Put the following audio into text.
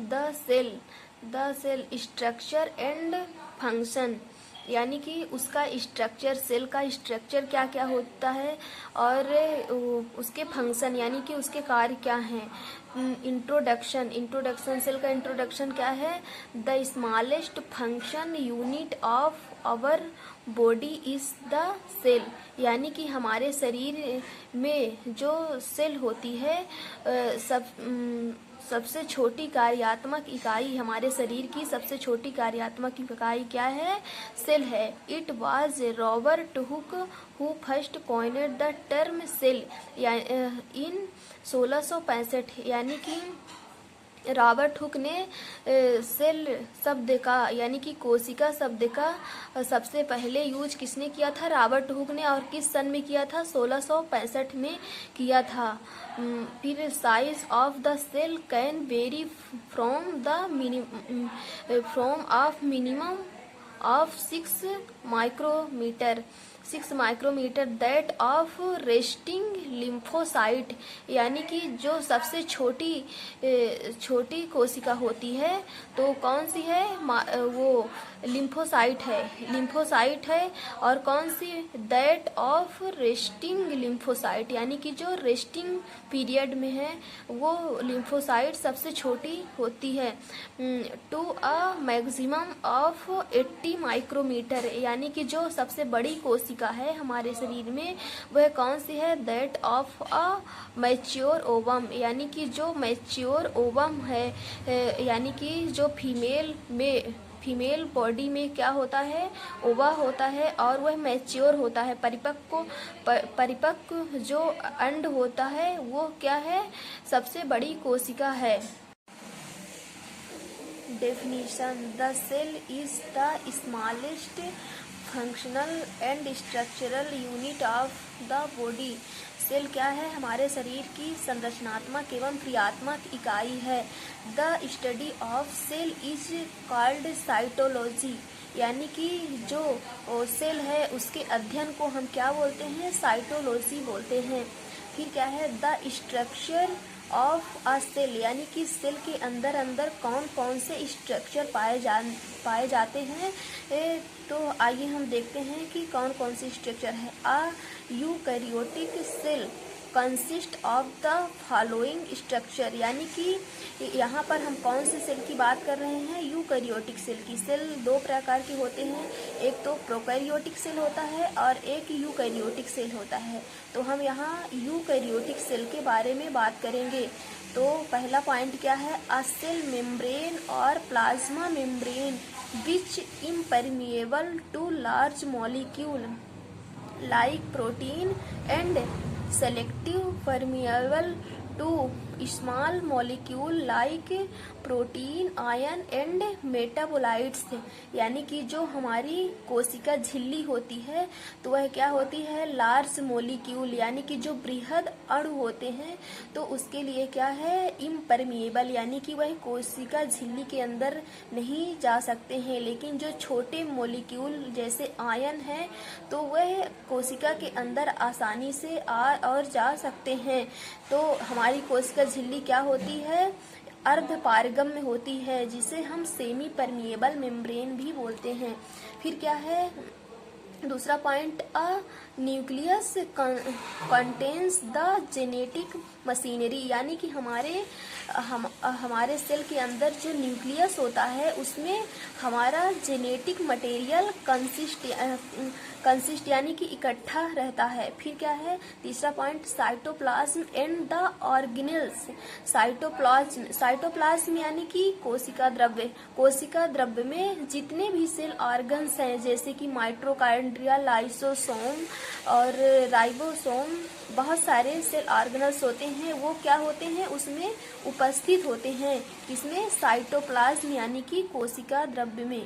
The cell structure and function, यानी कि उसका स्ट्रक्चर, सेल का स्ट्रक्चर क्या क्या होता है और उसके फंक्शन यानी कि उसके कार्य क्या हैं। इंट्रोडक्शन सेल का इंट्रोडक्शन क्या है। The smallest function unit of our body is the cell, यानी कि हमारे शरीर में जो सेल होती है सबसे छोटी कार्यात्मक इकाई, हमारे शरीर की सबसे छोटी कार्यात्मक इकाई क्या है, सेल है। It was Robert Hooke who first coined the term cell in 1665, यानी कि रॉबर्ट हुक ने सेल शब्द का यानी कि कोशिका शब्द का सबसे पहले यूज किसने किया था, रॉबर्ट हुक ने, और किस सन में किया था, 1665 में किया था। फिर size of the cell can vary from of minimum of 6 micrometer that of resting lymphocyte, यानी कि जो सबसे छोटी कोशिका होती है तो कौन सी है, वो लिम्फोसाइट है। और कौन सी, दैट ऑफ रेस्टिंग लिम्फोसाइट, यानी कि जो रेस्टिंग पीरियड में है वो लिम्फोसाइट सबसे छोटी होती है। To a maximum of 80 micrometer, यानी कि जो सबसे बड़ी कोशिका है हमारे शरीर में वह कौन सी है, that of a mature ovum, यानी कि जो मैच्योर ओवम है, यानी कि जो फीमेल बॉडी में क्या होता है, ओवा होता है और वह मैच्योर होता है, परिपक्व जो अंड होता है वो क्या है, सबसे बड़ी कोशिका है। Definition, the cell is the smallest functional and structural unit of the body. Cell क्या है, हमारे शरीर की संरचनात्मक एवं क्रियात्मक इकाई है। The study of cell is called cytology, यानी कि जो सेल है उसके अध्ययन को हम क्या बोलते हैं, साइटोलॉजी बोलते हैं। फिर क्या है, the structure of a cell, यानी कि सेल के अंदर कौन कौन से स्ट्रक्चर पाए जाते हैं। तो आइए हम देखते हैं कि कौन कौन से स्ट्रक्चर है। A eukaryotic cell consist of the following structure, यानी कि यहाँ पर हम कौन से सेल की बात कर रहे हैं, यूकैरियोटिक सेल की। सेल दो प्रकार के होते हैं, एक तो प्रोकैरियोटिक सेल होता है और एक यूकैरियोटिक सेल होता है। तो हम यहाँ यूकैरियोटिक सेल के बारे में बात करेंगे। तो पहला पॉइंट क्या है, अ सेल मेम्ब्रेन और plasma membrane which impermeable to large molecule like protein and selective permeable to small molecule like protein, ion and metabolites, यानी कि जो हमारी कोशिका झिल्ली होती है तो वह क्या होती है, लार्ज मोलिक्यूल, यानी कि जो बृहद अणु होते हैं तो उसके लिए क्या है, इम्परमिएबल, यानी कि वह कोशिका झिल्ली के अंदर नहीं जा सकते हैं। लेकिन जो छोटे मोलिक्यूल जैसे आयन है तो वह कोशिका के अंदर आसानी से आ और जा सकते हैं। तो हमारी कोशिका झिल्ली क्या होती है, अर्ध पारगम्य होती है, जिसे हम सेमी परमिएबल मेम्ब्रेन भी बोलते हैं। फिर क्या है, दूसरा point, a nucleus contains the genetic machinery, यानी कि हमारे सेल के अंदर जो न्यूक्लियस होता है उसमें हमारा जेनेटिक मटेरियल कंसिस्ट यानी कि इकट्ठा रहता है। फिर क्या है, तीसरा point, cytoplasm and the organelles. Cytoplasm यानी कि कोशिका द्रव्य में जितने भी सेल ऑर्गन्स हैं, जैसे कि माइटोकॉन्ड्रिया, लाइसोसोम और राइबोसोम, बहुत सारे सेल ऑर्गेनल्स होते हैं, वो क्या होते हैं, उसमें उपस्थित होते हैं। इसमें साइटोप्लाज्म यानी कि कोशिका द्रव्य में।